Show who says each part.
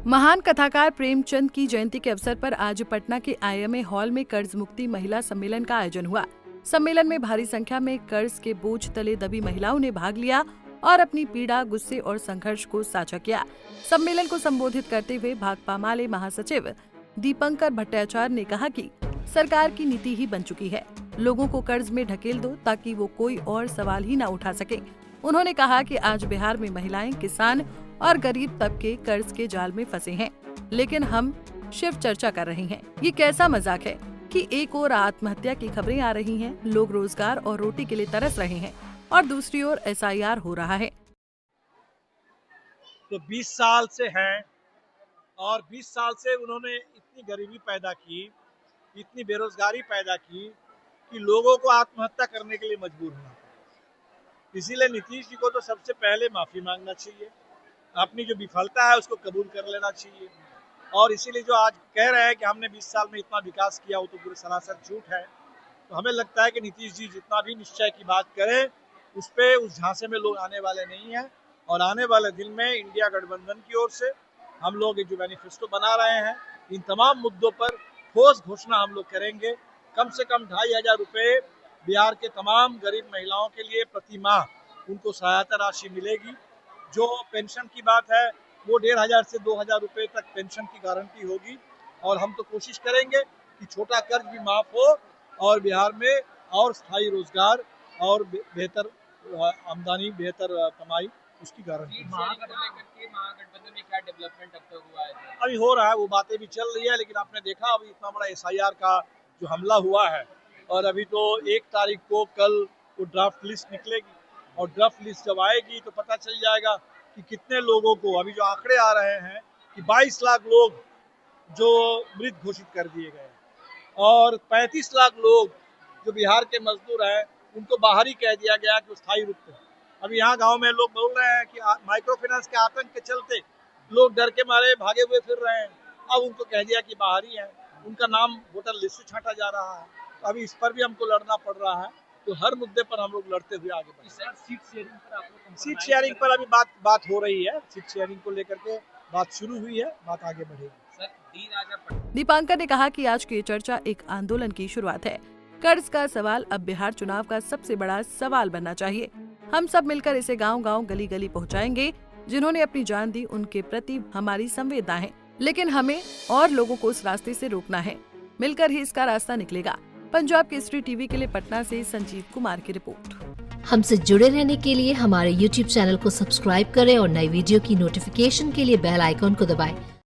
Speaker 1: महान कथाकार प्रेमचंद की जयंती के अवसर पर आज पटना के IMA हॉल में कर्ज मुक्ति महिला सम्मेलन का आयोजन हुआ। सम्मेलन में भारी संख्या में कर्ज के बोझ तले दबी महिलाओं ने भाग लिया और अपनी पीड़ा, गुस्से और संघर्ष को साझा किया। सम्मेलन को संबोधित करते हुए भाकपा माले महासचिव दीपंकर भट्टाचार्य ने कहा कि सरकार की नीति ही बन चुकी है, लोगों को कर्ज में ढकेल दो ताकि वो कोई और सवाल ही न उठा सके। उन्होंने कहा कि आज बिहार में महिलाएं, किसान और गरीब तबके कर्ज के जाल में फंसे हैं, लेकिन हम सिर्फ चर्चा कर रहे हैं। ये कैसा मजाक है कि एक ओर आत्महत्या की खबरें आ रही हैं, लोग रोजगार और रोटी के लिए तरस रहे हैं और दूसरी ओर SIR हो रहा है।
Speaker 2: तो 20 साल से हैं और 20 साल से उन्होंने इतनी गरीबी पैदा की, इतनी बेरोजगारी पैदा की कि लोगों को आत्महत्या करने के लिए मजबूर होना पड़ा। इसीलिए नीतीश जी को तो सबसे पहले माफी मांगना चाहिए, अपनी जो विफलता है उसको कबूल कर लेना चाहिए। और इसीलिए जो आज कह रहे हैं कि हमने 20 साल में इतना विकास किया, वो तो पूरे सरासर झूठ है। तो हमें लगता है कि नीतीश जी जितना भी निश्चय की बात करें, उस झांसे में लोग आने वाले नहीं हैं। और आने वाले दिन में इंडिया गठबंधन की ओर से हम लोग जो मैनिफेस्टो बना रहे हैं, इन तमाम मुद्दों पर ठोस घोषणा हम लोग करेंगे। कम से कम 2500 रुपये बिहार के तमाम गरीब महिलाओं के लिए प्रति माह उनको सहायता राशि मिलेगी। जो पेंशन की बात है, वो 1500 से 2000 रुपये तक पेंशन की गारंटी होगी। और हम तो कोशिश करेंगे कि छोटा कर्ज भी माफ हो और बिहार में और स्थायी रोजगार और बेहतर आमदनी, बेहतर कमाई, उसकी गारंटी।
Speaker 3: महागठबंधन में क्या डेवलपमेंट अब तक हुआ है?
Speaker 2: अभी हो रहा है, वो बातें भी चल रही है, लेकिन आपने देखा अभी इतना बड़ा SIR का जो हमला हुआ है, और अभी तो 1 तारीख को कल वो ड्राफ्ट लिस्ट निकलेगी और ड्राफ्ट लिस्ट जब आएगी तो पता चल जाएगा कि कितने लोगों को, अभी जो आंकड़े आ रहे हैं कि 22 लाख लोग जो मृत घोषित कर दिए गए और 35 लाख लोग जो बिहार के मजदूर हैं उनको बाहर ही कह दिया गया कि स्थायी रूप से। अभी यहाँ गांव में लोग बोल रहे हैं कि माइक्रो फाइनेंस के आतंक के चलते लोग डर के मारे भागे हुए फिर रहे हैं। अब उनको कह दिया कि बाहरी है, उनका नाम वोटर लिस्ट से छांटा जा रहा है। तो अभी इस पर भी हमको लड़ना पड़ रहा है। तो हर मुद्दे पर हम लोग लड़ते हुए आगे बढ़े। सीट शेयरिंग पर अभी बात हो रही है। सीट शेयरिंग को लेकर के बात शुरू हुई है, बात आगे बढ़ेगी।
Speaker 1: दीपांकर ने कहा कि आज की चर्चा एक आंदोलन की शुरुआत है। कर्ज का सवाल अब बिहार चुनाव का सबसे बड़ा सवाल बनना चाहिए। हम सब मिलकर इसे गांव-गांव, गली-गली पहुंचाएंगे। जिन्होंने अपनी जान दी, उनके प्रति हमारी संवेदना है, लेकिन हमें और लोगों को इस रास्ते से रोकना है। मिलकर ही इसका रास्ता निकलेगा। पंजाब केसरी टीवी के लिए पटना से संजीव कुमार की रिपोर्ट।
Speaker 4: हमसे जुड़े रहने के लिए हमारे YouTube चैनल को सब्सक्राइब करें और नई वीडियो की नोटिफिकेशन के लिए बेल आइकॉन को दबाएं।